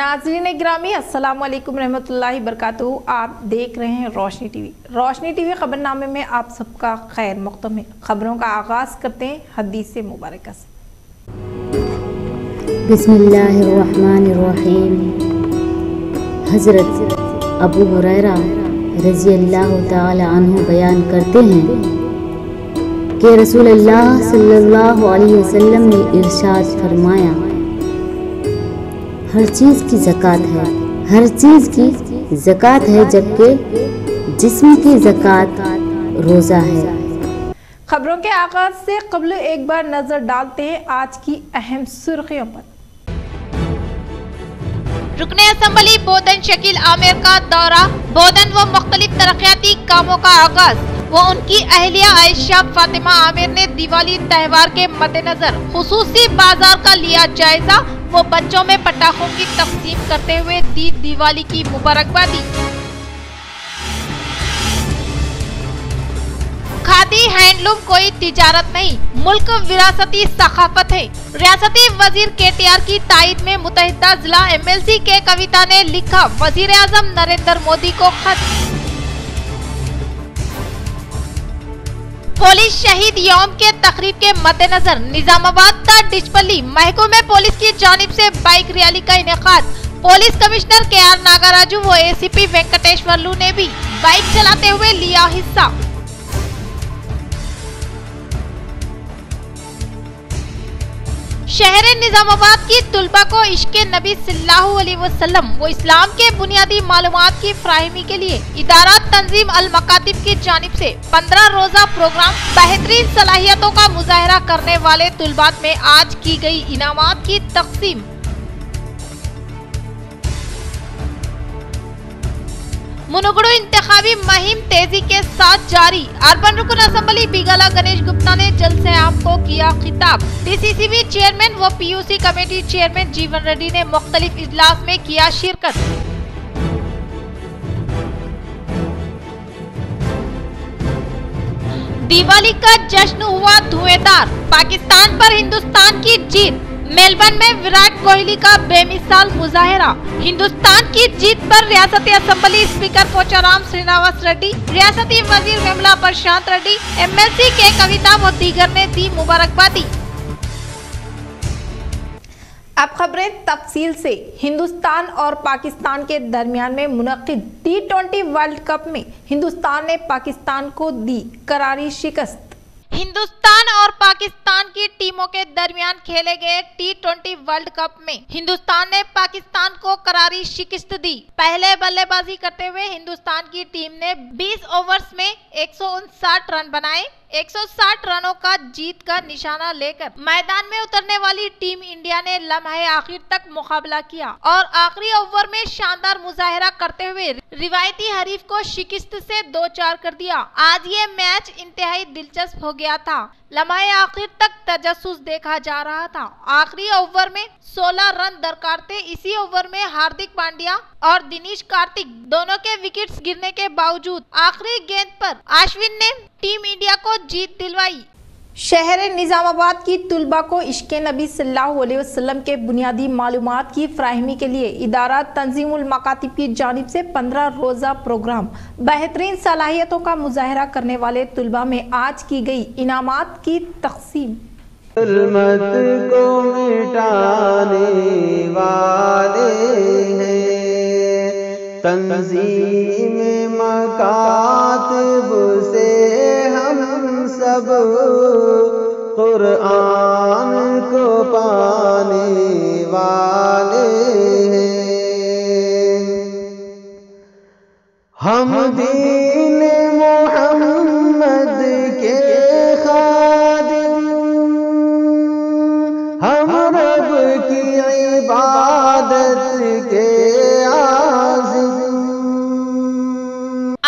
नाज़रीन गिरामी अस्सलाम वालेकुम रहमतुल्लाहि बरकातुहू। आप देख रहे हैं रोशनी टीवी। रोशनी टीवी खबरनामे में आप सबका खैर मक़दम है। खबरों का आगाज़ करते हैं हदीस मुबारक से। बिस्मिल्लाहिर्रहमानिर्रहीम। हज़रत अबू हुरैरा रज़ियल्लाहु ताला अन्हु बयान करते हैं कि रसूलुल्लाह सल्लल्लाहु अलैहि वसल्लम ने इरशाद फरमाया, हर चीज़ की ज़कात है, हर चीज़ की ज़कात है, जबकि जिस्म की ज़कात रोज़ा है। खबरों के आगाज से कबल एक बार नजर डालते हैं आज की अहम सुर्खियों पर। रुकने असम्बली बोधन शकील आमिर का दौरा, बोधन व मुख्तलिफ तरक्याती कामों का आगाज। वो उनकी अहलिया आयशा फातिमा आमिर ने दिवाली त्योहार के मद्देनजर खुसूसी बाजार का लिया जायजा। वो बच्चों में पटाखों की तकसीम करते हुए दी दिवाली की मुबारकबादी। खादी हैंडलूम कोई तिजारत नहीं, मुल्क विरासती सखाफत है। रियासती वजीर KTR की तायद में मुत्तहिदा जिला MLC के कविता ने लिखा वजीर आजम नरेंद्र मोदी को खत। पुलिस शहीद यौम के तकरीब के मद्देनजर निजामाबाद का डिचपल्ली महकमे पुलिस की जानिब से बाइक रैली का इनेकाद। पुलिस कमिश्नर KR नागराजू व ACP वेंकटेश्वरलू ने भी बाइक चलाते हुए लिया हिस्सा। शहर निजामाबाद की तुलबा को इश्क़े नबी सल्लल्लाहु अलैहि वसल्लम वो इस्लाम के बुनियादी मालूमात की फ्राहमी के लिए इदारा तंजीम अल मकातिब की जानिब से 15 रोजा प्रोग्राम बेहतरीन सलाहियतों का मुजाहरा करने वाले तुलबात में आज की गई इनामात की तकसीम। मुनुगुडु इंतखाबी मुहिम तेजी के साथ जारी। अर्बन रुकन असम्बली बिगला गणेश गुप्ता ने जलसे आम को किया खिताब। DCCB चेयरमैन व PUC कमेटी चेयरमैन जीवन रेड्डी ने मुख्तलिफ इजलास में किया शिरकत। दिवाली का जश्न हुआ धुएंधार, पाकिस्तान पर हिंदुस्तान की जीत। मेलबर्न में विराट कोहली का बेमिसाल मुजाहरा। हिंदुस्तान की जीत पर रियासती असम्बली स्पीकर पोचाराम श्रीनिवास रेड्डी, रियासती वजीर विमला प्रशांत रेड्डी, MLC के कविता व दीगर ने दी मुबारकबादी। अब खबरें तफसील से। हिंदुस्तान और पाकिस्तान के दरमियान में मुनक्किद T20 वर्ल्ड कप में हिंदुस्तान ने पाकिस्तान को दी करारी शिकस्त। हिंदुस्तान और पाकिस्तान की टीमों के दरमियान खेले गए T20 वर्ल्ड कप में हिंदुस्तान ने पाकिस्तान को करारी शिकस्त दी। पहले बल्लेबाजी करते हुए हिंदुस्तान की टीम ने 20 ओवर्स में 159 रन बनाए। 160 रनों का जीत का निशाना लेकर मैदान में उतरने वाली टीम इंडिया ने लम्हे आखिर तक मुकाबला किया और आखिरी ओवर में शानदार मुजाहरा करते हुए रिवायती हरीफ को शिकस्त से 2-4 कर दिया। आज ये मैच इंतहाई दिलचस्प हो गया था। लम्हे आखिर तक तजस्सुस देखा जा रहा था। आखिरी ओवर में 16 रन दरकार थे। इसी ओवर में हार्दिक पांड्या और दिनेश कार्तिक दोनों के विकेट्स गिरने के बावजूद आखिरी गेंद पर अश्विन ने टीम इंडिया को जीत दिलवाई। शहर निजामाबाद की तुलबा को इश्क़े नबी सल्लल्लाहु अलैहि वसल्लम के बुनियादी मालूमात की फ्राहमी के लिए इदारा तंजीमुल मकातिब की जानिब से 15 रोज़ा प्रोग्राम बेहतरीन सलाहियतों का मुजाहरा करने वाले तुलबा में आज की गई इनामात की तकसीम। जुल्मत को मिटाने वाले हैं, तंजीम मकातिब से हम सब कुरान को पाने वाले हैं। हम दीन मोहम्मद के खादिम, हम रब की इबादत के आज़िम।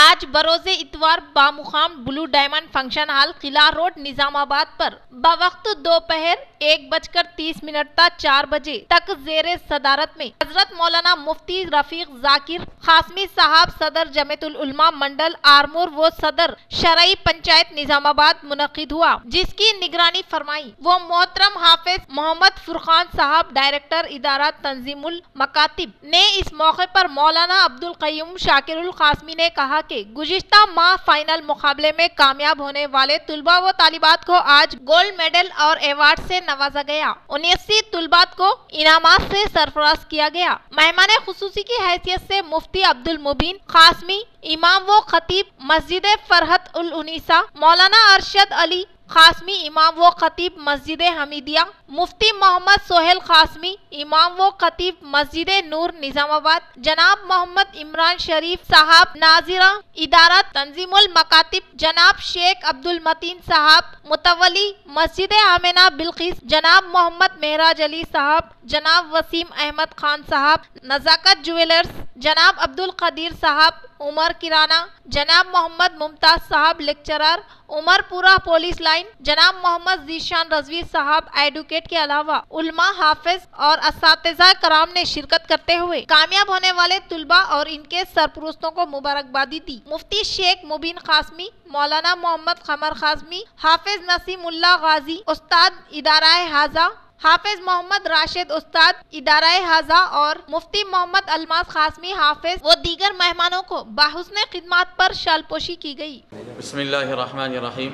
आज बरोजे इतवार बामुकाम ब्लू डायमंड फंक्शन हॉल, किला रोड, निजामाबाद पर बवक्त दोपहर 1:30 तक 4 बजे तक जेरे सदारत में हजरत मौलाना मुफ्ती रफीक जाकिर खासमी साहब सदर जमीयतुल उलमा मंडल आरमूर व सदर शरई पंचायत निजामाबाद मुनक्किद हुआ, जिसकी निगरानी फरमाई वो मोहतरम हाफिज मोहम्मद फुरकान साहब डायरेक्टर इदारा तंजीमुल मकातिब ने। इस मौके पर मौलाना अब्दुल कय्यूम शाकिरुल कासमी ने कहा कि गुज़िश्ता माह फाइनल मुकाबले में कामयाब होने वाले तुलबा व तालिबात को आज गोल्ड मेडल और अवार्ड से नवाजा गया। 79 तुलबात को इनामात से सरफराज किया गया। मेहमान खुसूसी की हैसियत से मुफ्ती अब्दुल मुबीन कासमी, इमाम व खतीब मस्जिद फरहत उल उनीसा मौलाना अरशद अली खासमी, इमाम व खतीब मस्जिद हमीदिया, मुफ्ती मोहम्मद सोहेल खासमी, इमाम व खतीब मस्जिद नूर निजामाबाद, जनाब मोहम्मद इमरान शरीफ साहब नाजिरा इदारा तंजीमुल मकातिब, जनाब शेख अब्दुल मतीन साहब मुतवली मस्जिद आमिना बिल्किस, जनाब मोहम्मद मेहराज अली साहब, जनाब वसीम अहमद खान साहब नजाकत ज्वेलर्स, जनाब अब्दुल कदीर साहब उमर किराना, जनाब मोहम्मद मुमताज साहब लेक्चरर उमरपुरा पुलिस लाइन, जनाब मोहम्मद जीशान रजवी साहब एडवोकेट के अलावा उलमा हाफिज और असातिज़ा कराम ने शिरकत करते हुए कामयाब होने वाले तुलबा और इनके सरपरस्तों को मुबारकबादी दी। मुफ्ती शेख मुबीन कासमी, मौलाना मोहम्मद कमर कासमी, हाफिज नसीमुल्लाह गाजी उस्ताद इदारा हाजा, हाफिज मोहम्मद राशिद उस्ताद इदारा हाजा और मुफ्ती मोहम्मद अलमास कासमी हाफिज व दीगर मेहमानों को बाहुस्ने खिदमत पर शालपोशी की गई। बिस्मिल्लाहिर्रहमानिर्रहीम।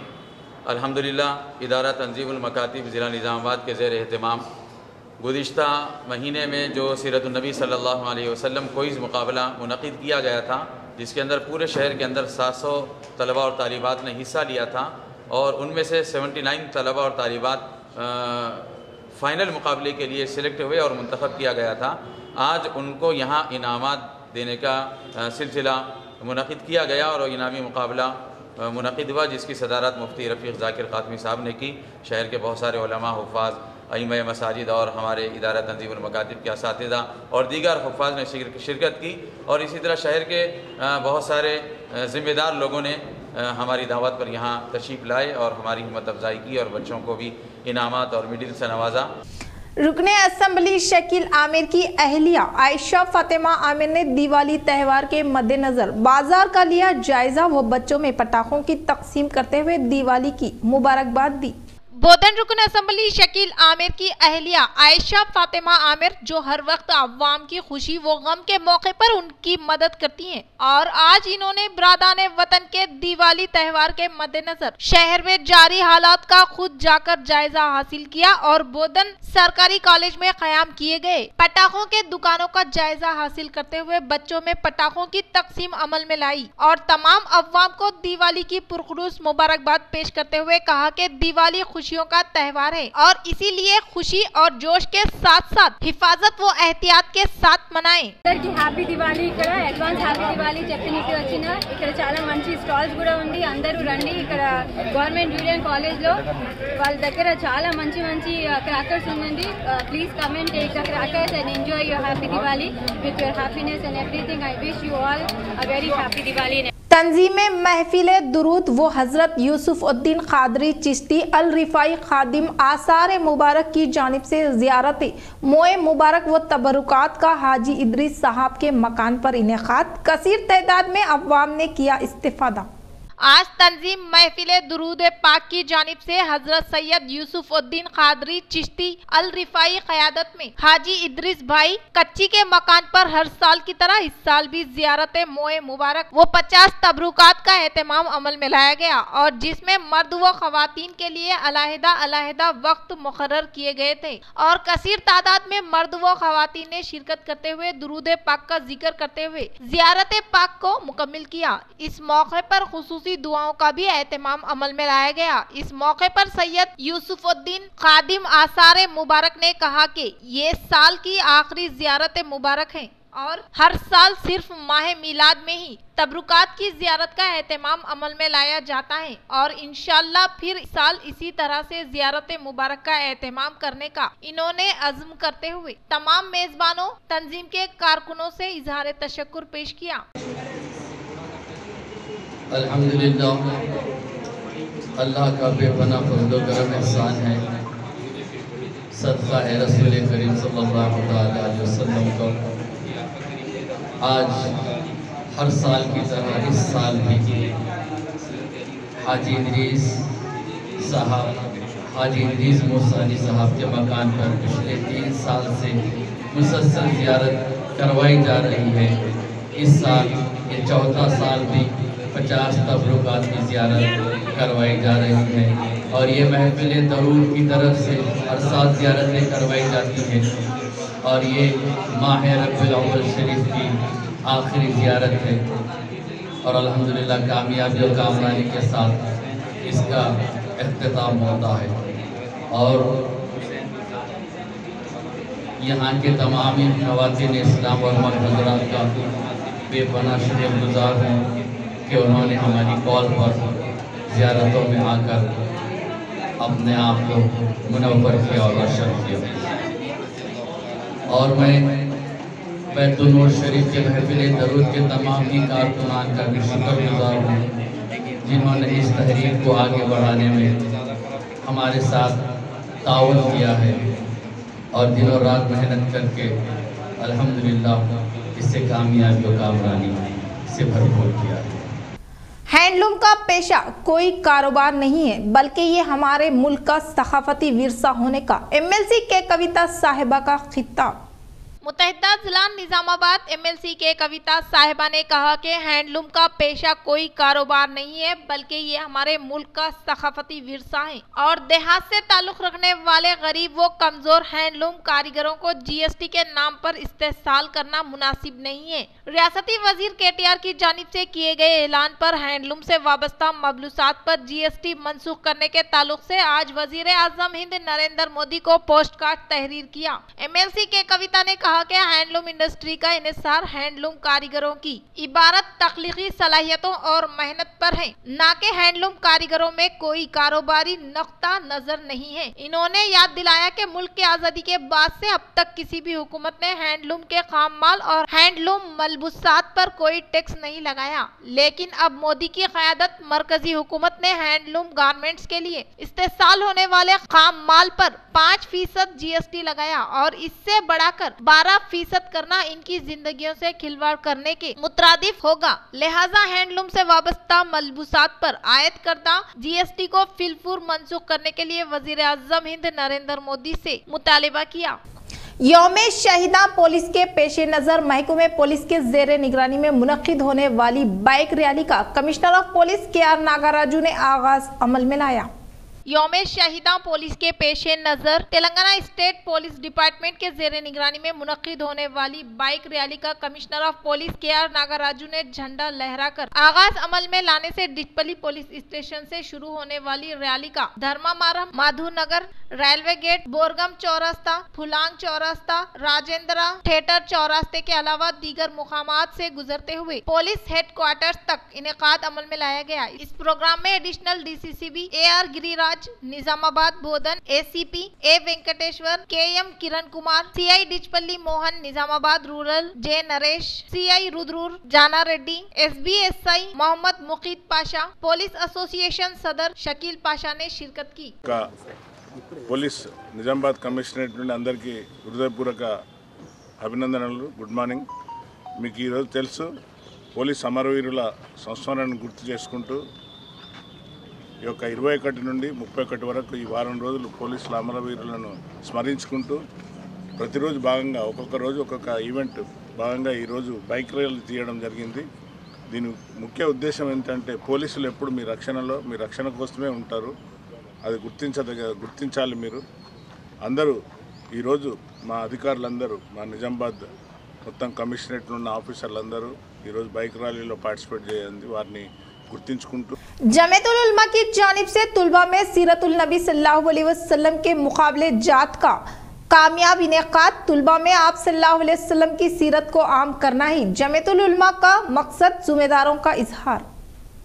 अल्हम्दुलिल्लाह इदारा तंजीमुल मकातिब ज़िला निज़ामाबाद के ज़ेर एहतमाम गुज़िश्ता महीने में जो सीरतुन नबी सल्लल्लाहु अलैहि वसल्लम क्विज़ मुकाबला मुनक़िद किया गया था, जिसके अंदर पूरे शहर के अंदर 700 तलबा और तालिबात ने हिस्सा लिया था और उनमें से 79 तलबा और तालिबात फ़ाइनल मुकाबले के लिए सिलेक्ट हुए और मुंतखब किया गया था। आज उनको यहाँ इनामात देने का सिलसिला मुनक़िद किया गया और इनामी मुकाबला मुनक़िद हुआ, जिसकी सदारत मुफ्ती रफ़ीक ज़ाकिर कासमी साहब ने की। शहर के बहुत सारे उलमा, हुफ़ाज़, अइम्मा मसाजिद और हमारे इदारा तंजीमुल मकातिब के असातिज़ा और दीगर हुफ़ाज़ ने शिरकत की और इसी तरह शहर के बहुत सारे ज़िम्मेदार लोगों ने हमारी दावत पर यहाँ तशरीफ़ लाए और हमारी हिम्मत अफजाई की और बच्चों को भी इनामात और मेडल से नवाजा। रुकने असम्बली शकील आमिर की अहलिया आयशा फातिमा आमिर ने दिवाली त्यौहार के मद्देनजर बाजार का लिया जायजा व बच्चों में पटाखों की तकसीम करते हुए दिवाली की मुबारकबाद दी। बोधन रुकन असम्बली शकील आमिर की अहलिया आयशा फातिमा आमिर, जो हर वक्त अवाम की खुशी व गम के मौके पर उनकी मदद करती हैं, और आज इन्होंने बिरादाने वतन के दिवाली त्यौहार के मद्देनजर शहर में जारी हालात का खुद जाकर जायजा हासिल किया और बोधन सरकारी कॉलेज में कयाम किए गए पटाखों के दुकानों का जायजा हासिल करते हुए बच्चों में पटाखों की तकसीम अमल में लाई और तमाम अवाम को दिवाली की पुरखुलूस मुबारकबाद पेश करते हुए कहा कि दिवाली खुशियों का त्यौहार है और इसीलिए खुशी और जोश के साथ साथ हिफाजत व एहतियात के साथ मनाएं। హ్యాపీ దివాళీ ఇక్కడ అడ్వాన్స్ హ్యాపీ దివాళీ చెప్పడానికి వచ్చిన ఇక్కడ చాలా మంచి స్టాల్స్ కూడా ఉంది, అందరూ రండి। ఇక్కడ గవర్నమెంట్ జూనియర్ కాలేజ్ లో వాళ్ళ దగ్గర చాలా మంచి మంచి క్రాకర్స్ ఉంది, please come and take the crackers and enjoy your happy Diwali with your happiness and everything. I wish you all a very happy Diwali. तंजीम महफिल दुरूद वो हजरत यूसुफ उद्दीन कादरी चिश्ती अल रिफाई खादिम आसार मुबारक की जानिब से ज़ियारत मोए मुबारक व तबरुकात का हाजी इदरीस साहब के मकान पर इनेकाद, कसीर तादाद में अवाम ने किया इस्तिफादा। आज तंजीम महफिल दुरूद पाक की जानिब से हजरत सैयद यूसुफ उद्दीन कादरी चिश्ती अल रिफाई क़यादत में हाजी इदरीस भाई कच्ची के मकान पर हर साल की तरह इस साल भी ज़ियारत मोए मुबारक वो 50 तबरुकात का एहतमाम अमल में लाया गया और जिसमें मर्द व ख़वातीन के लिए अलहदा वक्त मुकर्रर किए गए थे और कसीर तादाद में मर्द व ख़वातीन ने शिरकत करते हुए दुरूद पाक का जिक्र करते हुए ज़ियारत पाक को मुकम्मिल किया। इस मौके पर खुसूसी दुआओं का भी एहतमाम अमल में लाया गया। इस मौके पर सैयद यूसुफुद्दीन खादिम आसार मुबारक ने कहा कि ये साल की आखिरी ज़ियारत मुबारक है और हर साल सिर्फ माह मिलाद में ही तबरुकात की ज़ियारत का एहतमाम अमल में लाया जाता है और इंशाअल्लाह फिर साल इसी तरह से ज़ियारत मुबारक का एहतमाम करने का इन्होंने अज़्म करते हुए तमाम मेज़बानों तंजीम के कारकुनों से इजहार तशक्कुर पेश किया। अल्हम्दुलिल्लाह, अल्लाह का बेपनाह फज़्ल करम एहसान है। सदका है रसूल करीम सल्लल्लाहु अलैहि वसल्लम का। आज हर साल की तरह इस साल भी हाजी इदरीस मूसानी साहब के मकान पर पिछले 3 साल से मुसलसल ज़ियारत करवाई जा रही है। इस साल ये 4था साल भी 50 तबरुकात की ज़ियारत करवाई जा रही है और ये महफिल दरूद की तरफ से हर साल ज़ियारतें करवाई जाती हैं और ये माह रबीउल अव्वल शरीफ की आखिरी ज़ियारत है और अल्हम्दुलिल्लाह कामयाबी और कामरानी के साथ इसका इख्तिताम होता है। और यहाँ के तमाम ख़वातीन इस्लाम और मर्द हज़रात का बेपनाह शुक्रगुज़ार हूँ कि उन्होंने हमारी कॉल पर ज़ियारतों में आकर अपने आप को मुनव्वर किया और रोशन किया। और मैं बैतुल नूर शरीफ के महफिल दरूद के तमाम ही कारकुनान का भी शुक्रगुज़ार हूँ जिन्होंने इस तहरीक को आगे बढ़ाने में हमारे साथ ताउन किया है और दिनों रात मेहनत करके अल्हम्दुलिल्लाह इससे कामयाबी और कामरानी से भरपूर किया है। हैंडलूम का पेशा कोई कारोबार नहीं है बल्कि ये हमारे मुल्क का सकाफती विरसा होने का एमएलसी के कविता साहिबा का खिताब। मुत्तहिदा जिला निजामाबाद एमएलसी के कविता साहिबा ने कहा कि हैंडलूम का पेशा कोई कारोबार नहीं है बल्कि ये हमारे मुल्क का सकाफती विरसा है और देहात से ताल्लुक रखने वाले गरीब व कमजोर हैंडलूम कारीगरों को जीएसटी के नाम पर इस्तेहसाल करना मुनासिब नहीं है। रियासती वजीर केटीआर की जानिब से किए गए ऐलान पर हैंडलूम से वाबस्ता मबलूसात पर जीएसटी मनसूख करने के ताल्लुक से आज वजीर आजम हिंद नरेंद्र मोदी को पोस्ट कार्ड तहरीर किया। एमएलसी के कविता ने कहा कि हैंडलूम इंडस्ट्री का इन्हिसार हैंडलूम कारीगरों की इबारत तख्लीकी सलाहियतों और मेहनत पर है, न कि हैंडलूम कारीगरों में कोई कारोबारी नुक्ता नजर नहीं है। इन्होंने याद दिलाया कि मुल्क की आजादी के बाद से अब तक किसी भी हुकूमत ने हैंडलूम के खाम माल और हैंडलूम मलबूसात पर कोई टैक्स नहीं लगाया, लेकिन अब मोदी की क़यादत मरकजी हुकूमत ने हैंडलूम गारमेंट्स के लिए इस्तेमाल होने वाले खाम माल पर 5% जीएसटी लगाया और इससे बढ़ाकर 12% करना इनकी जिंदगियों से खिलवाड़ करने के मुतरादिफ होगा। लिहाजा हैंडलूम से वाबस्ता मलबूसात पर आयद करदा जीएसटी को फिलफूर मनसूख करने के लिए वजीर आजम हिंद नरेंद्र मोदी से मुतालिबा किया। यौमे शहीदा पुलिस के पेश नज़र महकमे पुलिस के जेर निगरानी में मुनक्किद होने वाली बाइक रैली का commissioner of police KR. Nagaraju ने आगाज अमल में लाया। यौमे शहीदा पुलिस के पेश नज़र तेलंगाना स्टेट पुलिस डिपार्टमेंट के जेर निगरानी में मुनक्किद होने वाली बाइक रैली का commissioner of police KR. Nagaraju ने झंडा लहराकर आगाज अमल में लाने से डिटपली पुलिस स्टेशन से शुरू होने वाली रैली का धर्मामारम, माधुनगर, रेलवे गेट, बोरगम चौरास्ता, फुलांग चौरास्ता, राजेंद्रा थिएटर चौरास्ते के अलावा दीगर मुकामात से गुजरते हुए पुलिस हेडक्वार्टर्स तक इनेकाद अमल में लाया गया। इस प्रोग्राम में additional DCCB A R. Giriraj, Nizamabad Bodhan, ACP A. Venkateshwar, K M. Kiran Kumar, CI Dichpally Mohan, Nizamabad rural J. Naresh, CI Rudrur Jana Reddy, SBSI Mohammad Muqeed Pasha, police association सदर शकील पाशा ने शिरकत की। పోలీస్ నిజామాబాద్ కమిషనరేట్ నుండి అందరికీ హృదయపూర్వక అభినందనలు. Good morning. మీకు ఈరోజు తెలుసు పోలీస్ అమరవీరుల సంస్మరణను గుర్తు చేసుకుంటూ ఈ యొక్క 21 నుండి 31 వరకు ఈ వారం రోజులు పోలీసుల అమరవీరులను స్మరించుకుంటూ ప్రతిరోజు భాగంగా ఒక్కొక్క రోజు ఒక్కొక్క ఈవెంట్ భాగంగా ఈరోజు బైక్ ర్యాలీ తీయడం జరిగింది. దీని ముఖ్య ఉద్దేశం ఏంటంటే పోలీసులు ఎప్పుడు మీ రక్షణలో మీ రక్షణ కోసమే ఉంటారు. అది గుర్తించాలి. మీరు అందరూ ఈరోజు మా అధికారులందరూ మా నిజామాబాద్ మొత్తం కమిషనరేట్ ఉన్న ఆఫీసర్లందరూ ఈరోజు బైక్ ర్యాలీలో పార్టిసిపేట్ చేయండి. వారిని गुर्तिंचुకుంటూ जमीयतुल उलमा की जानिब से तुलबा में सीरतुल नबी सल्लल्लाहु अलैहि वसल्लम के मुकाबले जात का कामयाब इनेकाद। तुलबा में आप सल्लल्लाहु अलैहि वसल्लम की सीरत को आम करना ही जमीयतुल उलमा का मकसद, जिम्मेदारों का इजहार।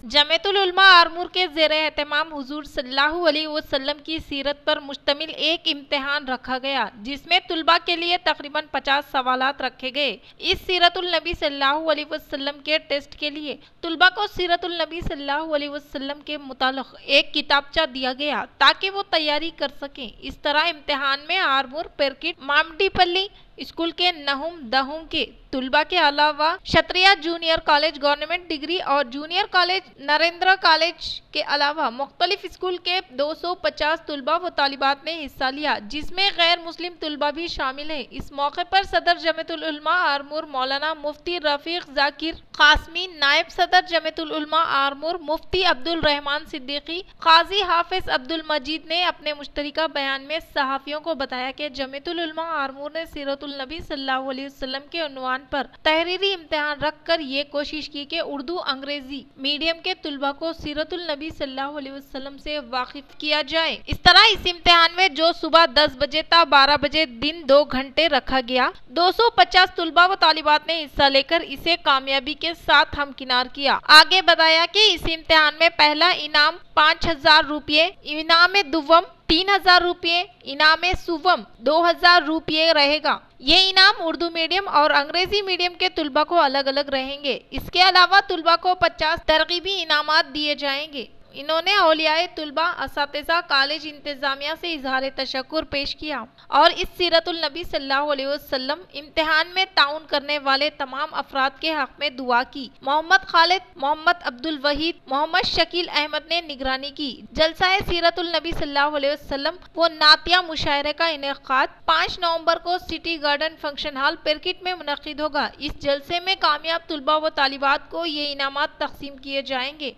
जमीयतुल उलमा आरमूर के ज़ेरे एहतमाम हुजूर सल्लल्लाहु अलैहि वसल्लम की सीरत पर मुश्तमिल एक इम्तिहान रखा गया, जिसमें तुलबा के लिए तकरीबन 50 सवालात रखे गए। इस सीरतुल नबी सल्लल्लाहु अलैहि वसल्लम के टेस्ट के लिए तुलबा को सीरतुल नबी सल्लल्लाहु अलैहि वसल्लम के मुतालिक एक किताबचा दिया गया ताकि वो तैयारी कर सकें। इस तरह इम्तिहान में आरमूर, पेरकिट, मामडीपल्ली स्कूल के नहुम दहुम के तुलबा के अलावा क्षत्रिया जूनियर कॉलेज, गवर्नमेंट डिग्री और जूनियर कॉलेज, नरेंद्र कॉलेज के अलावा मुख्तलिफ स्कूल के 250 तुलबा व तालिबात ने हिस्सा लिया, जिसमें गैर मुस्लिम तुलबा भी शामिल है। इस मौके पर सदर जमीयतुल उलमा आरमूर मौलाना मुफ्ती रफीक जाकिर कासमी, नायब सदर जमीयतुल उलमा आरमूर मुफ्ती अब्दुल रहमान सिद्दीकी, काजी हाफिज अब्दुल मजीद ने अपने मुश्तरका बयान में सहाफियों को बताया कि जमीयतुल उलमा आरमूर ने सीरतुल नबी सल्लल्लाहु अलैहि वसल्लम के उन्वान पर तहरीरी इम्तिहान रखकर ये कोशिश की कि उर्दू अंग्रेजी मीडियम के तुलबा को सीरतुल नबी सल्लल्लाहु अलैहि वसल्लम से वाकिफ किया जाए। इस तरह इस इम्तिहान में जो सुबह 10 बजे था 12 बजे दिन 2 घंटे रखा गया। 250 तुलबा व तालिबात ने हिस्सा लेकर इसे कामयाबी के साथ हमकिनार किया। आगे बताया कि इस इम्तिहान में पहला इनाम 5000 रुपये, इनाम दुव्वम 3000 रुपये, इनाम सुवम 2000 रुपये रहेगा। ये इनाम उर्दू मीडियम और अंग्रेजी मीडियम के तुलबा को अलग अलग रहेंगे। इसके अलावा तुलबा को 50 तरगीबी इनामात दिए जाएंगे। इन्होंने औलियाए तुलबा, असातिज़ा, कॉलेज इंतजामिया से इजहार तशक्कुर पेश किया और इस सीरतुल नबी सल्लल्लाहु अलैहि वसल्लम इम्तिहान में ताउन करने वाले तमाम अफराद के हक में दुआ की। मोहम्मद खालिद, मोहम्मद अब्दुल वहीद, मोहम्मद शकील अहमद ने निगरानी की। जलसाए सीरतुल नबी सल्लल्लाहु अलैहि वसल्लम वो नातिया मुशायरे का इनेकाद 5 नवंबर को सिटी गार्डन फंक्शन हॉल पेरकिट में मुनक्किद होगा। इस जलसे में कामयाब तुलबा व तालिबात को ये इनामात तकसीम किए जाएंगे।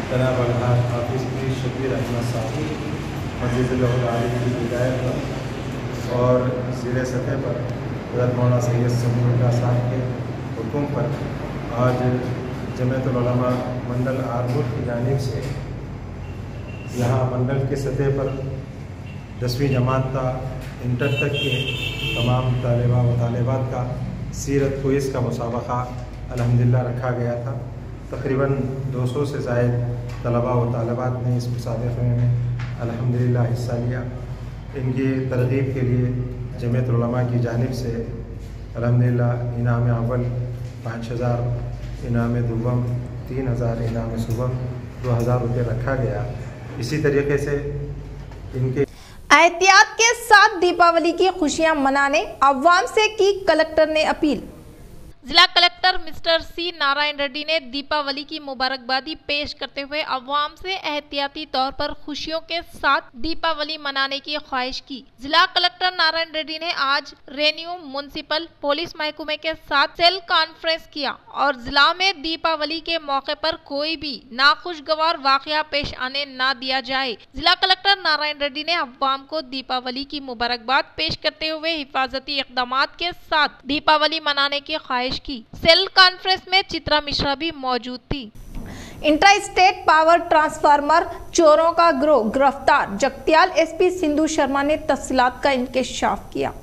जनाब अलहाज हाफिज़ पीर शबीर अहमद साहब मस्जिद की हिदायत पर और ज़िले सतह पर हज़रत मौलाना सैयद समीउल्लाह साहब के हुक्म पर आज जमीयतुल उलमा मंडल आरमूर की जानिब से यहाँ मंडल के सतह पर 10वीं जमात का इंटर तक के तमाम तालिबा व तालिबात का सीरत क्विज़ का मुसाबका अल्हम्दुलिल्लाह रखा गया था। तकरीबन 200 से ज़ायद तलबा व तालिबात ने इस मुसाबक़े में अल्हम्दुलिल्लाह हिस्सा लिया। इनकी तरगीब के लिए जमीयतुल उलमा की जानिब से अल्हम्दुलिल्लाह इनाम अव्वल 5000, इनाम दुव्वम 3000, इनाम सुवम 2000 रुपये रखा गया। इसी तरीके से इनके एहतियात के साथ दीपावली की खुशियां मनाने अवाम से की कलेक्टर ने अपील। जिला कलेक्टर मिस्टर सी नारायण रेड्डी ने दीपावली की मुबारकबादी पेश करते हुए अवाम से एहतियाती तौर पर खुशियों के साथ दीपावली मनाने की ख्वाहिश की। जिला कलेक्टर नारायण रेड्डी ने आज रेन्यू म्युनिसिपल पुलिस महकमे के साथ सेल कॉन्फ्रेंस किया और जिला में दीपावली के मौके पर कोई भी नाखुशगवार वाकया पेश आने न दिया जाए। जिला कलेक्टर नारायण रेड्डी ने अवाम को दीपावली की मुबारकबाद पेश करते हुए हिफाजती इकदाम के साथ दीपावली मनाने की ख्वाहिश की। सेल कॉन्फ्रेंस में चित्रा मिश्रा भी मौजूद थी। इंट्रा स्टेट पावर ट्रांसफार्मर चोरों का गिरोह गिरफ्तार, जगतियाल एसपी सिंधु शर्मा ने तफसीलात का इंकशाफ किया।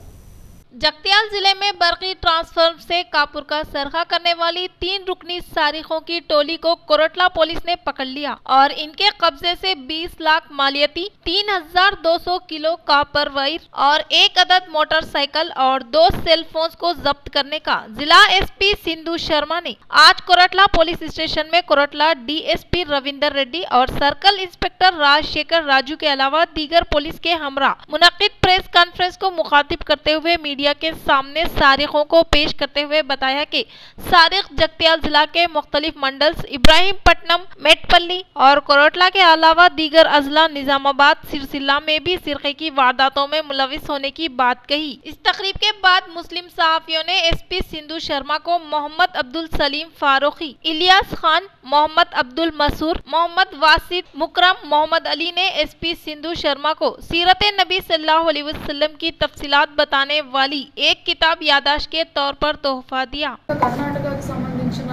जगतियाल जिले में बरकी ट्रांसफार्मर से कापुर का सरखा करने वाली 3 रुकनी सारिकों की टोली को कोरटला पुलिस ने पकड़ लिया और इनके कब्जे से 20 लाख मालियती, 3200 किलो कॉपर वायर और 1 अदद मोटरसाइकिल और 2 सेल फोन को जब्त करने का जिला एसपी सिंधु शर्मा ने आज कोरटला पुलिस स्टेशन में कोरटला डीएसपी रविंदर रेड्डी और सर्कल इंस्पेक्टर राजशेखर राजू के अलावा दीगर पुलिस के हमरा मुनक्किद प्रेस कॉन्फ्रेंस को मुखातिब करते हुए मीडिया के सामने सारिकों को पेश करते हुए बताया कि सारिक जगतियाल जिला के मुख्तलिफ मंडल्स इब्राहिमपट्टनम, मेटपल्ली और कोरटला के अलावा दीगर अजला निजामाबाद, सिरसिल्ला में भी सिरके की वारदातों में मुलविस होने की बात कही। इस तकरीब के बाद मुस्लिम सहाफियों ने एसपी सिंधु शर्मा को मोहम्मद अब्दुल सलीम फारूकी, इलियास खान, मोहम्मद अब्दुल मसूर, मोहम्मद वासिद, मुकरम, मोहम्मद अली ने एसपी सिंधु शर्मा को सीरत नबी सल्लल्लाहु अलैहि वसल्लम की तफसीलात बताने वाली एक किताब यादाश्त के तौर पर तोहफा दिया। कर्नाटक की संबंधिंచిన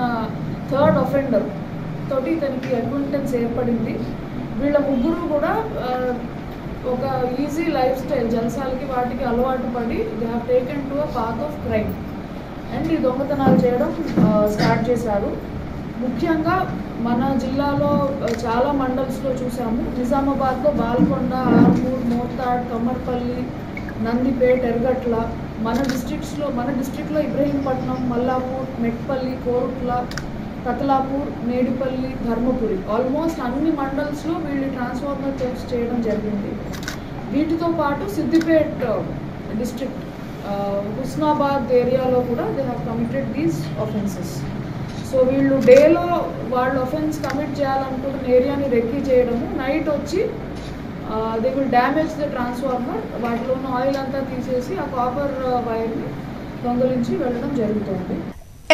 थर्ड ऑफेंडर तोटी तनकी अक्विंटेंस ఏర్పడింది। వీళ్ళ ముగ్గురు కూడా ఒక ఈజీ లైఫ్ స్టైల్ జల్సాలకి వాటికి అలవాటు పడి they have taken to a path of crime and ఈ దొంగతనాలు చేయడం స్టార్ట్ చేశారు. ముఖ్యంగా మన జిల్లాలో చాలా మండల్స్లో చూసాము. నిజామాబాద్లో బాల్కొండ, ఆర్మూర్, మోతాడ్, కమ్మర్పల్లి, నందిపేట్, ఎర్గట్ల, మన డిస్ట్రిక్ట్లో ఇబ్రహీంపట్నం, మల్లాపూర్, మెట్పల్లి, కోరుట్ల, కతలాపూర్, మేడిపల్లి, ధర్మపురి, ఆల్మోస్ట్ అన్ని మండల్స్లో వీళ్ళు ట్రాన్స్ఫార్మర్ థెఫ్ట్స్ చేయడం జరిగింది. వీటితో పాటు సిద్దిపేట్ డిస్ట్రిక్ట్, హుస్నాబాద్ ఏరియాలో కూడా they have committed these offences. So వీళ్ళు డేలో వాళ్ళు ఆఫెన్స్ కమిట్ చేయాలనుకుంటున్న ఏరియాని రెక్కీ చేయడము, నైట్ వచ్చి they will damage the transformer, వాటిలో ఉన్న ఆయిల్ అంతా తీసేసి ఆ కాపర్ వైర్ని దొంగలించి వెళ్ళడం జరుగుతుంది.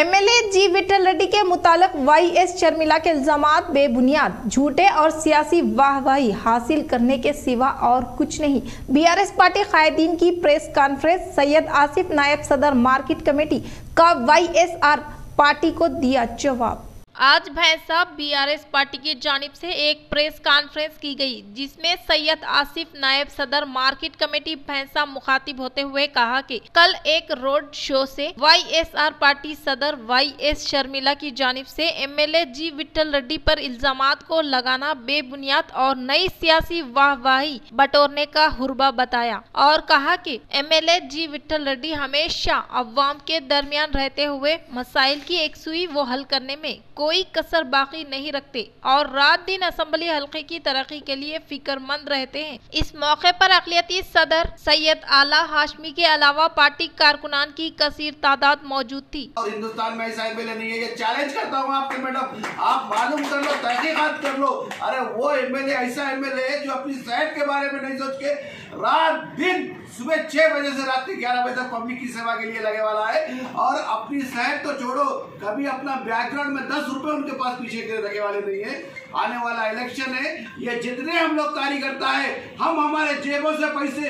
एमएलए जी विठल रेड्डी के मुतालिक वाईएस शर्मिला के इल्जामात बेबुनियाद, झूठे और सियासी वाहवाही हासिल करने के सिवा और कुछ नहीं। बीआरएस पार्टी कायदीन की प्रेस कॉन्फ्रेंस, सैयद आसिफ नायब सदर मार्केट कमेटी का वाईएसआर पार्टी को दिया जवाब। आज भैंसा बीआरएस पार्टी की जानिब से एक प्रेस कॉन्फ्रेंस की गई, जिसमें सैयद आसिफ नायब सदर मार्केट कमेटी भैंसा मुखातिब होते हुए कहा कि कल एक रोड शो से वाईएसआर पार्टी सदर वाईएस शर्मिला की जानिब से एमएलए जी विठल रेड्डी पर इल्जामात को लगाना बेबुनियाद और नई सियासी वाहवाही बटोरने का हुर्बा बताया और कहा कि एमएलए जी विठल रेड्डी हमेशा अवाम के दरमियान रहते हुए मसाइल की एकसुई वो हल करने में कोई कसर बाकी नहीं रखते और रात दिन असेंबली हल्के की तरक्की के लिए फिक्रमंद रहते हैं। इस मौके पर अक़लियती सदर सैयद आला हाशमी के अलावा पार्टी कारकुनान की कसीर तादाद मौजूद थी। और हिंदुस्तान में ऐसा एमएलए नहीं है, ये चैलेंज करता हूँ आपके मैडम, आप मालूम कर लो, तहकीकात कर लो। अरे वो एमएलए ऐसा एमएलए है जो अपनी सेहत के बारे में नहीं सोच के रात दिन सुबह 6 बजे से रात के 11 बजे तक पब्लिक की सेवा के लिए लगे वाला है और अपनी सेहत तो छोड़ो, कभी अपना बैकग्राउंड में 10 रुपए उनके पास पीछे के रखे वाले नहीं है। आने वाला इलेक्शन है, ये जितने हम लोग कार्यकर्ता है, हम हमारे जेबों से पैसे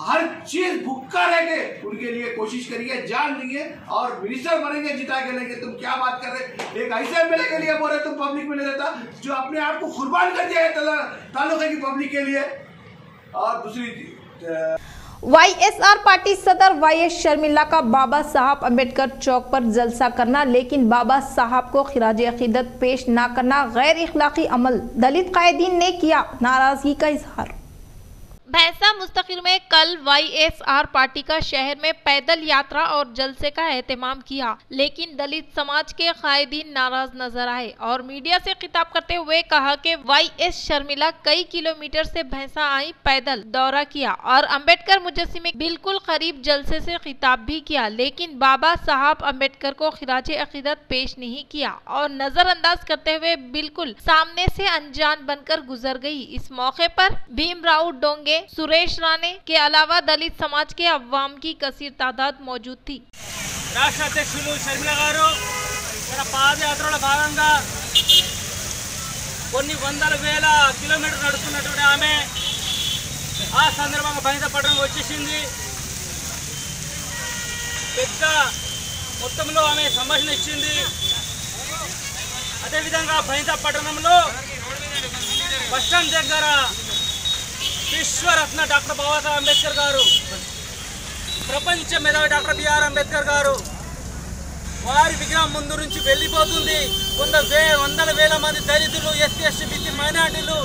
हर चीज भुक्का लेके उनके लिए कोशिश करिए, जान लिए और मिनिस्टर बनेंगे, जिता के लेंगे। तुम क्या बात कर रहे, एक ऐसे एमएलए के लिए बोल रहे तुम पब्लिक में नहीं रहता जो अपने आप को कुर्बान कर दिया है तालुके की पब्लिक के लिए। और दूसरी वाईएसआर पार्टी सदर वाईएस शर्मिला का बाबा साहब अंबेडकर चौक पर जलसा करना, लेकिन बाबा साहब को खिराज अकीदत पेश न करना गैर इखलाकी अमल, दलित कायदीन ने किया नाराजगी का इजहार। भैंसा मुस्तकिल में कल वाईएसआर पार्टी का शहर में पैदल यात्रा और जलसे का एहतमाम किया, लेकिन दलित समाज के कायदीन नाराज नजर आए और मीडिया से खिताब करते हुए कहा कि वाईएस शर्मिला कई किलोमीटर से भैंसा आई, पैदल दौरा किया और अंबेडकर मुजस्सिमे बिल्कुल करीब जलसे से खिताब भी किया, लेकिन बाबा साहब अंबेडकर को खिराज अकीदत पेश नहीं किया और नजरअंदाज करते हुए बिल्कुल सामने से अनजान बनकर गुजर गई। इस मौके पर भीमराव डोंगे, सुरेश राणे के अलावा दलित समाज के अवाम की कसीर तादाद मौजूद थी। రాష్ట్ర అధ్యక్షులు షర్మిల గారు ఇక్కడ పాదయాత్రలో భాగంగా కొన్ని వందల వేల కిలోమీటర్లు నడుస్తున్నటువంటి ఆమె ఆ సందర్భంగా బయటపడడానికి వచ్చేసింది. పెద్ద మొత్తంలో ఆమె సంభాషణ ఇచ్చింది. అదేవిధంగా బైందా పట్టణంలో బస్టాండ్ దగ్గర విశ్వరత్న డాక్టర్ బాబాసాహెబ్ అంబేద్కర్ గారు, ప్రపంచ మేధావి డాక్టర్ బిఆర్ అంబేద్కర్ గారు వారి విగ్రహం ముందు నుంచి వెళ్ళిపోతుంది. వందల వేల మంది దళితులు, ఎస్సీ ఎస్టీ బీసీ మైనార్టీలు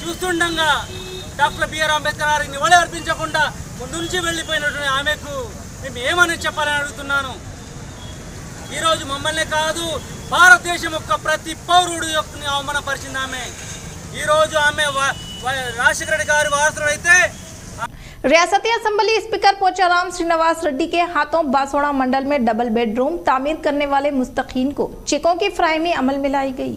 చూస్తుండగా డాక్టర్ బిఆర్ అంబేద్కర్ గారికి నివాళి అర్పించకుండా ముందు నుంచి వెళ్ళిపోయినటువంటి ఆమెకు మేము ఏమని చెప్పాలని అడుగుతున్నాను. ఈరోజు మమ్మల్ని కాదు, భారతదేశం యొక్క ప్రతి పౌరుడు యొక్క అవమానపరిచింది ఆమె. ఈరోజు ఆమె राजशेखर रेड्डी गारी वारसुलैते रियासती असेंबली स्पीकर पोचाराम श्रीनिवास रेड्डी के हाथों बांसवाड़ा मंडल में डबल बेडरूम तामीर करने वाले मुस्तकीन को चेकों की फ्राहमी अमल में लाई गई।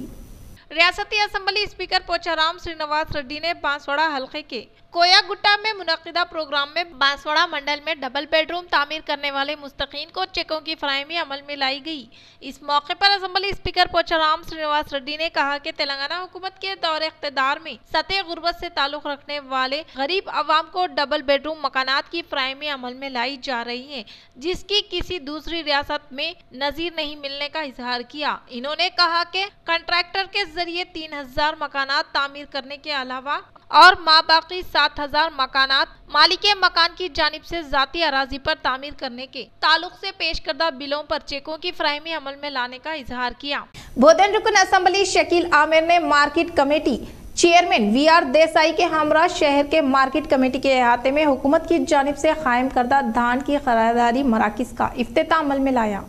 रियासती असेंबली स्पीकर पोचाराम श्रीनिवास रेड्डी ने बांसवाड़ा हलके के कोयागुट्टा में मुनक्किदा प्रोग्राम में बांसवाड़ा मंडल में डबल बेडरूम तामीर करने वाले मुस्तकीन को चेकों की फ्राहमी अमल में लाई गई। इस मौके पर असेंबली स्पीकर पोचाराम श्रीनिवास रेड्डी ने कहा कि तेलंगाना हुकूमत के दौरे इख्तिदार में सतह गुर्बत से ताल्लुक रखने वाले गरीब आवाम को डबल बेडरूम मकानात की फ्राहमी अमल में लाई जा रही है, जिसकी किसी दूसरी रियासत में नजीर नहीं मिलने का इजहार किया। इन्होंने कहा कि कंट्रैक्टर के जरिए 3000 मकानात तामीर करने के अलावा और माबाकी 7000 मकानात मालिक मकान की जानिब से जाती अराजी पर तामीर करने के ताल्लुक से पेश करदा बिलों पर चेकों की फ्राहमी अमल में लाने का इजहार किया। बोधन रुकन असम्बली शकील आमिर ने market committee chairman VR Desai के हमरा शहर के मार्केट कमेटी के अहाते में हुकूमत की जानिब से कायम करदा धान की खरीदारी मराकिज का इफ्तिताह अमल में लाया।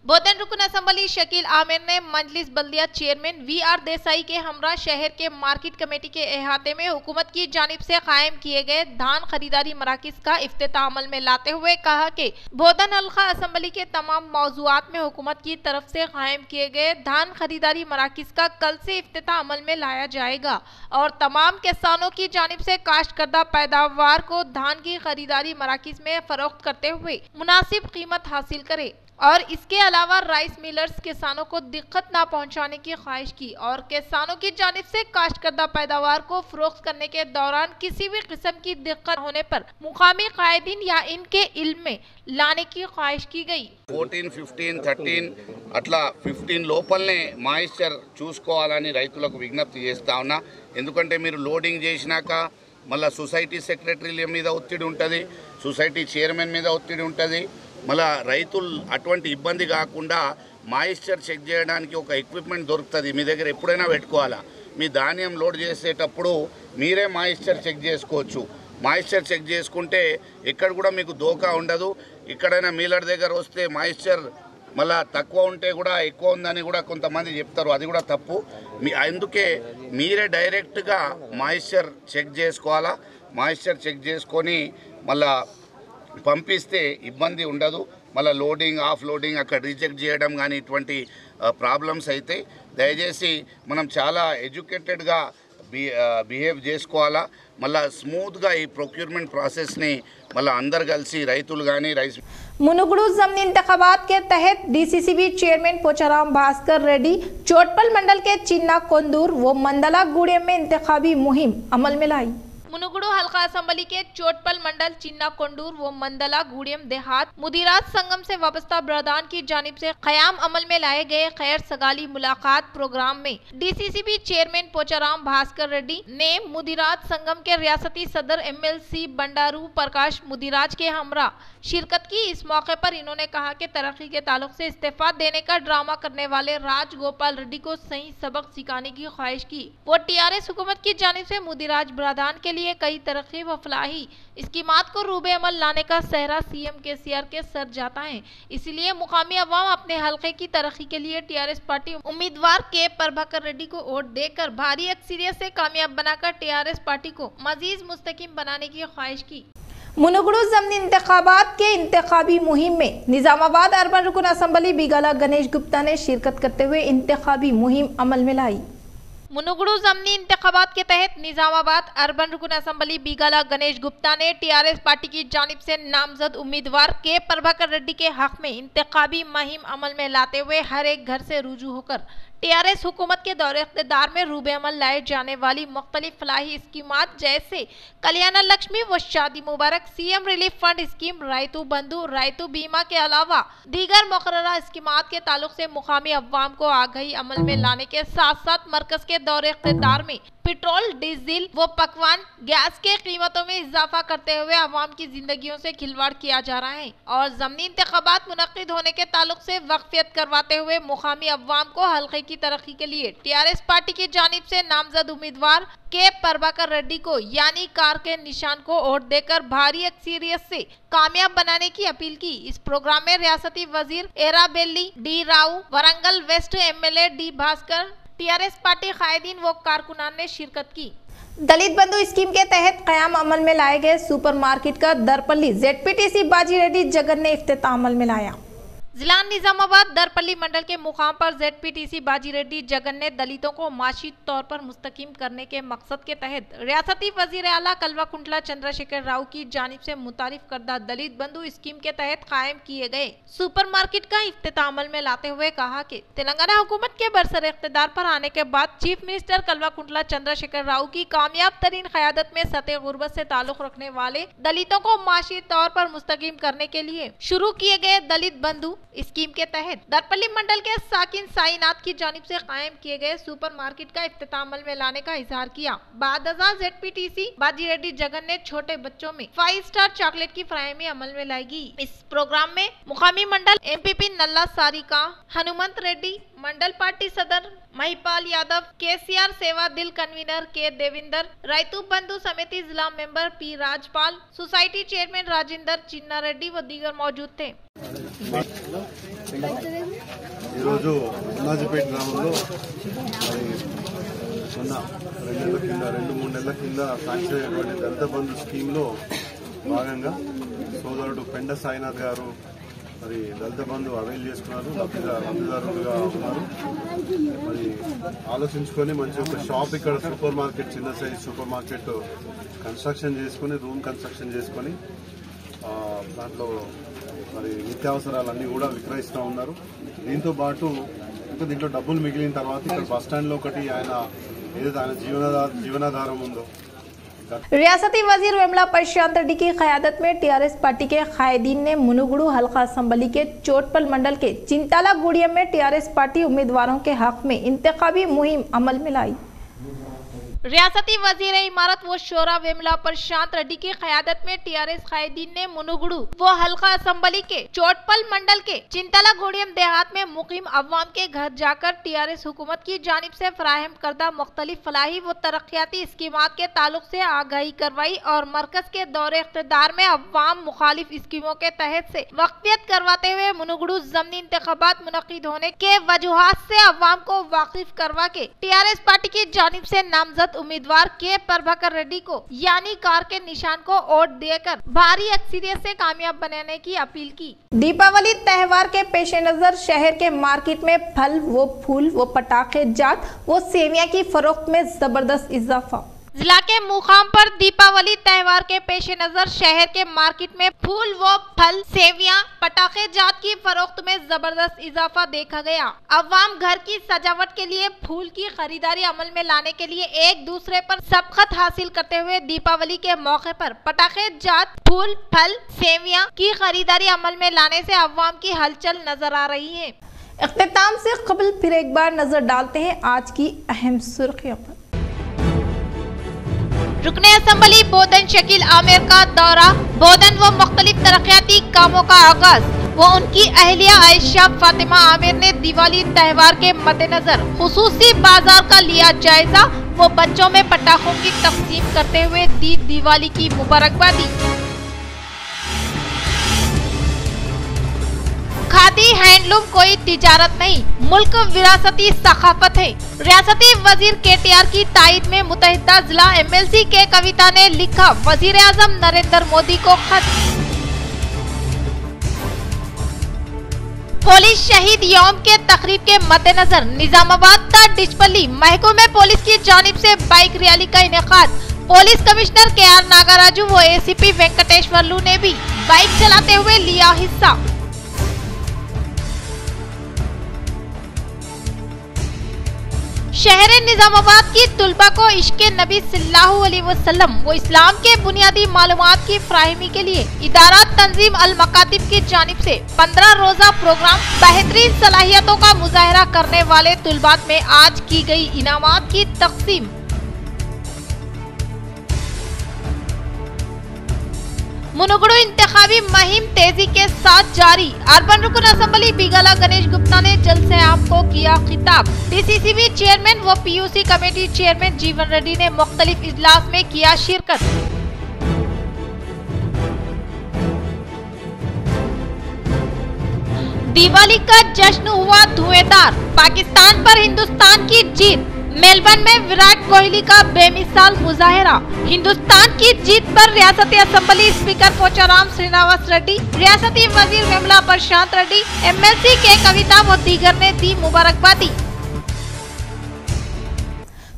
बोधन रुकन असम्बली शकील आमिर ने मजलिस बल्दिया चेयरमैन वीआर देसाई के हमरा शहर के मार्केट कमेटी के अहाते में हुकूमत की जानिब से कायम किए गए धान खरीदारी मराकिज का इफ्तिताह अमल में लाते हुए कहा कि बोधन हल्का असम्बली के तमाम मौजूआत में हुकूमत की तरफ से कायम किए गए धान खरीदारी मराकिज का कल से इफ्तिताह अमल में लाया जाएगा और तमाम किसानों की जानिब से काश्त करदा पैदावार को धान की खरीदारी मराकिज में फरोख्त करते हुए मुनासिब कीमत हासिल करे और इसके अलावा राइस मिलर्स किसानों को दिक्कत ना पहुंचाने की ख्वाहिश की और किसानों की जानिब से काश्त करदा पैदावार को फरोख्त करने के दौरान किसी भी किस्म की दिक्कत होने पर मुकामी कायदीन या इनके इल्म में लाने की ख्वाहिश की गई। 14, 15, 13 అట్లా 15 లోపలనే మాయిశ్చర్ చూసుకోవాలని రైతులకు విజ్ఞప్తి చేస్తా ఉన్నా। ఎందుకంటే మీరు లోడింగ్ చేసినాక మళ్ళీ సొసైటీ సెక్రటరీల మీద ఒత్తిడి ఉంటుంది, సొసైటీ చైర్మన్ మీద ఒత్తిడి ఉంటుంది। మళ్ళా రైతులు అటువంటి ఇబ్బంది కాకుండా మాయిశ్చర్ చెక్ చేయడానికి ఒక ఎక్విప్మెంట్ దొరుకుతుంది, మీ దగ్గర ఎప్పుడైనా పెట్టుకోవాలా। మీ ధాన్యం లోడ్ చేసేటప్పుడు మీరే మాయిశ్చర్ చెక్ చేసుకోవచ్చు। మాయిశ్చర్ చెక్ చేసుకుంటే ఎక్కడ కూడా మీకు దోకా ఉండదు। ఎక్కడైనా మీలర్ దగ్గర వస్తే మాయిశ్చర్ మళ్ళా తక్కువ ఉంటే కూడా ఎక్కువ ఉందని కూడా కొంతమంది చెప్తారు, అది కూడా తప్పు। అందుకే మీరే డైరెక్ట్గా మాయిశ్చర్ చెక్ చేసుకోవాలా। మాయిశ్చర్ చెక్ చేసుకొని మళ్ళా పంపిస్తే ఇబ్బంది ఉండదు। మళ్ళీ లోడింగ్ ఆఫ్ లోడింగ్ అక్కడ రిజెక్ట్ చేయడం కానీ ఇటువంటి ప్రాబ్లమ్స్ అయితే దయచేసి మనం చాలా ఎడ్యుకేటెడ్గా బిహేవ్ చేసుకోవాలా। మళ్ళీ స్మూత్గా ఈ ప్రొక్యూర్మెంట్ ప్రాసెస్ని మళ్ళీ అందరు కలిసి రైతులు కానీ రైస్ मुनुगुडू जमीनी इंतखाबात के तहत डीसीसीबी चेयरमैन पोचाराम भास्कर रेड्डी चोटपल मंडल के चिन्ना कोंदूर व मंदला गुड़े में इंतखाबी मुहिम अमल में लाई। मुनुगुडू हल्का असम्बली के चोटपल मंडल चिन्ना कोंडूर व मंदला गुड़ियम देहात मुदीरात संगम से वाबस्ता बरदान की जानिब से क़याम अमल में लाए गए खैर सगाली मुलाकात प्रोग्राम में डीसीसीबी चेयरमैन पोचाराम भास्कर रेड्डी ने मुदीरात संगम के रियासती सदर एमएलसी बंडारू प्रकाश मुदीराज के हमरा शिरकत की। इस मौके पर इन्होंने कहा कि तरक्की के ताल्लुक से इस्तीफा देने का ड्रामा करने वाले राज गोपाल रेड्डी को सही सबक सिखाने की ख्वाहिश की। वो टीआरएस हुकूमत की जानिब से मुदीराज बरदान के लिए कई तरक्की व फलाही स्कीमात को रूबे अमल लाने का सहरा सीएम केसीआर के सर जाता है। इसलिए मुकामी अवाम अपने हल्के की तरक्की के लिए टीआरएस पार्टी उम्मीदवार के प्रभाकर रेड्डी को वोट देकर भारी अक्सरियत से कामयाब बनाकर टीआरएस पार्टी को मजीद मुस्तकिम बनाने की ख्वाहिश की। मुनुगुडू जमीनी इंतखाबात के इंतखाबी मुहिम में निजामाबाद अर्बन रुकन असम्बली बिगाला गणेश गुप्ता ने शिरकत करते हुए इंतखाबी मुहिम अमल में लाई। मुनुगुडू जमनी इंतखाबात के तहत निजामाबाद अर्बन रुकन असम्बली बिगाला गणेश गुप्ता ने टीआरएस पार्टी की जानिब से नामजद उम्मीदवार के प्रभाकर रेड्डी के हक में इंतखाबी मुहिम अमल में लाते हुए हर एक घर से रुजू होकर टीआरएस हुकूमत के दौरे इख्तिदार में रूबे अमल लाए जाने वाली मुख्तलिफ फलाही स्कीमात जैसे कल्याण लक्ष्मी व शादी मुबारक, CM relief fund scheme, Rythu बंधु, रायतू बीमा के अलावा दीगर मुकर्ररा स्कीमात के ताल्लुक से मुकामी अवाम को आगाही अमल में लाने के साथ साथ मरकज के दौरे इख्तिदार में पेट्रोल, डीजल व पकवान गैस के कीमतों में इजाफा करते हुए अवाम की जिंदगियों से खिलवाड़ किया जा रहा है और जमनी इंतखाबात मुनक्किद होने के ताल्लुक से वक्फियत करवाते हुए मुकामी अवाम को हल्के की तरक्की के लिए टीआरएस पार्टी की जानिब से नामजद उम्मीदवार के प्रभाकर रेड्डी को यानी कार के निशान को वोट देकर भारी अक्सरियत से कामयाब बनाने की अपील की। इस प्रोग्राम में रियासती वजीर Errabelli D Rao, Warangal west MLA D Bhaskar, TRS party कायदीन व कारकुनान ने शिरकत की। दलित बंधु स्कीम के तहत क़याम अमल में लाए गए सुपरमार्केट का दरपल्ली जेडपीटीसी बाजी रेड्डी जगन ने इफ्तिताह अमल में लाया। जिला निजामाबाद दरपल्ली मंडल के मुकाम पर जेडपीटीसी बाजी रेड्डी जगन ने दलितों को माशी तौर पर मुस्तकीम करने के मकसद के तहत रियासती वजीर आला कलवा कुंटला चंद्रशेखर राव की जानिब से मुतारिफ करदा दलित बंधु स्कीम के तहत कायम किए गए सुपरमार्केट का इफ्तिताह अमल में लाते हुए कहा कि तेलंगाना हुकूमत के बरसर इख्तिदार पर आने के बाद चीफ मिनिस्टर कलवा कुंटला चंद्रशेखर राव की कामयाब तरीन क़यादत में सतह गुर्बत से ताल्लुक रखने वाले दलितों को माशी तौर पर मुस्तकीम करने के लिए शुरू किए गए दलित बंधु स्कीम के तहत दरपल्ली मंडल के साकिन साईनाथ की जानिब से कायम किए गए सुपर मार्केट का इफ्तिताम अमल में लाने का इजहार किया। बादजा ZPTC बाजी रेड्डी जगन ने छोटे बच्चों में 5 स्टार चॉकलेट की फराहमी अमल में लाएगी। इस प्रोग्राम में मुकामी मंडल MPP नल्ला सारिका, हनुमंत रेड्डी, मंडल पार्टी सदर महिपाल यादव, KCR सेवा दिल कन्वीनर के देविंदर, रैतू बंधु समिति जिला member P Rajpal, society chairman Rajendra Chinna Reddy व दीगर मौजूद थे। ఈరోజు అన్నాజీపేట గ్రామంలో మొన్న 2-3 నెలల కింద ఫ్యాక్టరీ అయినటువంటి దళిత బంధు స్కీమ్లో భాగంగా సోదరుడు పెండ సాయినాథ్ గారు మరి దళిత బంధు అవైల్ చేసుకున్నారు, లబ్ధిదారులుగా ఉన్నారు. మరి ఆలోచించుకొని మంచి ఒక షాప్ ఇక్కడ సూపర్ మార్కెట్, చిన్న సైజ్ సూపర్ మార్కెట్ కన్స్ట్రక్షన్ చేసుకుని, రూమ్ కన్స్ట్రక్షన్ చేసుకొని దాంట్లో మరి నిత్యావసరాలన్నీ కూడా విక్రయిస్తూ ఉన్నారు. దీంతో పాటు ఇంకా దీంట్లో డబ్బులు మిగిలిన తర్వాత ఇక్కడ బస్ స్టాండ్ లో ఒకటి ఆయన ఏదైతే ఆయన జీవనాధారం ఉందో रियासती वजीर विमला प्रशांत रेड्डी की क़यादत में TRS पार्टी के कायदीन ने मुनुगुडू हल्का असम्बली के चोटपल मंडल के चिंताला गुड़ियम में TRS पार्टी उम्मीदवारों के हक में इंतखाबी मुहिम अमल में लाई। रियासती वजीर इमारत व शोरा विमला प्रशांत रेड्डी की क़यादत में TRS कायदीन ने मुनुगुडू वो हल्का असम्बली के चोटपल मंडल के चिंताला गुड़ियम देहात में मुकीम अवाम के घर जाकर TRS हुकूमत की जानिब से फराहम करदा मुख्तलिफ फलाही व तरक्याती स्कीमात के ताल्लुक से आगाही करवाई और मरकज के दौरे इख्तिदार में अवाम मुखालिफ स्कीमों के तहत से वक्फियत करवाते हुए मुनुगुडू ज़मीनी इंतखाबात मुनक्किद होने के वजूहात से अवाम को वाकिफ करवा के TRS पार्टी की जानिब से नामजद उम्मीदवार के प्रभाकर रेड्डी को यानी कार के निशान को वोट देकर भारी अक्सरियत से कामयाब बनाने की अपील की। दीपावली त्यौहार के पेश नजर शहर के मार्केट में फल व फूल व पटाखे जात व सेवियां की फरोख्त में जबरदस्त इजाफा। जिला के मुकाम पर दीपावली त्यौहार के पेश नजर शहर के मार्केट में फूल व फल, सेवियां, पटाखे जात की फरोख्त में जबरदस्त इजाफा देखा गया। अवाम घर की सजावट के लिए फूल की खरीदारी अमल में लाने के लिए एक दूसरे पर सबकत हासिल करते हुए दीपावली के मौके पर पटाखे जात, फूल, फल, सेवियां की खरीदारी अमल में लाने से अवाम की हलचल नजर आ रही है। इख्तिताम से कबल फिर एक बार नजर डालते हैं आज की अहम सुर्खियों पर। रुकने असम्बली बोधन शकील आमिर का दौरा, बोधन व मुख्तलिफ तरक्याती कामों का आगाज व उनकी अहलिया आयशा फातिमा आमिर ने दिवाली त्यौहार के मद्देनजर खुसूसी बाजार का लिया जायजा व बच्चों में पटाखों की तकसीम करते हुए दी दिवाली की मुबारकबादी। खादी हैंडलूम कोई तिजारत नहीं, मुल्क विरासती सखाफत है। रियासती वजीर KTR की तायद में मुतहिदा जिला MLC के कविता ने लिखा वजीर आजम नरेंद्र मोदी को खत। पुलिस शहीद यौम के तकरीब के मद्देनजर निजामाबाद का डिचपल्ली महकमे पुलिस की जानिब से बाइक रैली का इनेकाद। पुलिस कमिश्नर KR नागराजू व ACP वेंकटेश्वरलू ने भी बाइक चलाते हुए लिया हिस्सा। शहर निजामाबाद की तुलबा को इश्क़े नबी सल्लल्लाहु अलैहि वसल्लम वो इस्लाम के बुनियादी मालूमात की फराहमी के लिए इदारा तंजीम अल मकातिब की जानिब से 15 रोजा प्रोग्राम बेहतरीन सलाहियतों का मुजाहरा करने वाले तुलबात में आज की गई इनामात की तकसीम। मुनुगुडू इंतखाबी मुहिम तेजी के साथ जारी। अर्बन रुकन असम्बली बिगला गणेश गुप्ता ने जल्द से आपको किया खिताब। DCCB चेयरमैन व PUC कमेटी चेयरमैन जीवन रेड्डी ने मुख्तलिफ इजलास में किया शिरकत। दिवाली का जश्न हुआ धुएंधार, पाकिस्तान पर हिंदुस्तान की जीत। मेलबर्न में विराट कोहली का बेमिसाल मुजाहरा। हिंदुस्तान की जीत पर रियासती असम्बली स्पीकर पोचाराम श्रीनिवास रेड्डी, रियासती वजीर विमला प्रशांत रेड्डी, MLC के कविता व दीगर ने दी मुबारकबादी।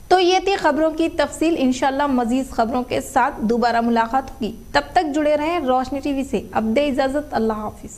तो ये थी खबरों की तफसील। इंशाल्लाह मजीद खबरों के साथ दोबारा मुलाकात होगी। तब तक जुड़े रहें रोशनी टीवी से। अब दे इजाजत, अल्लाह हाफिज।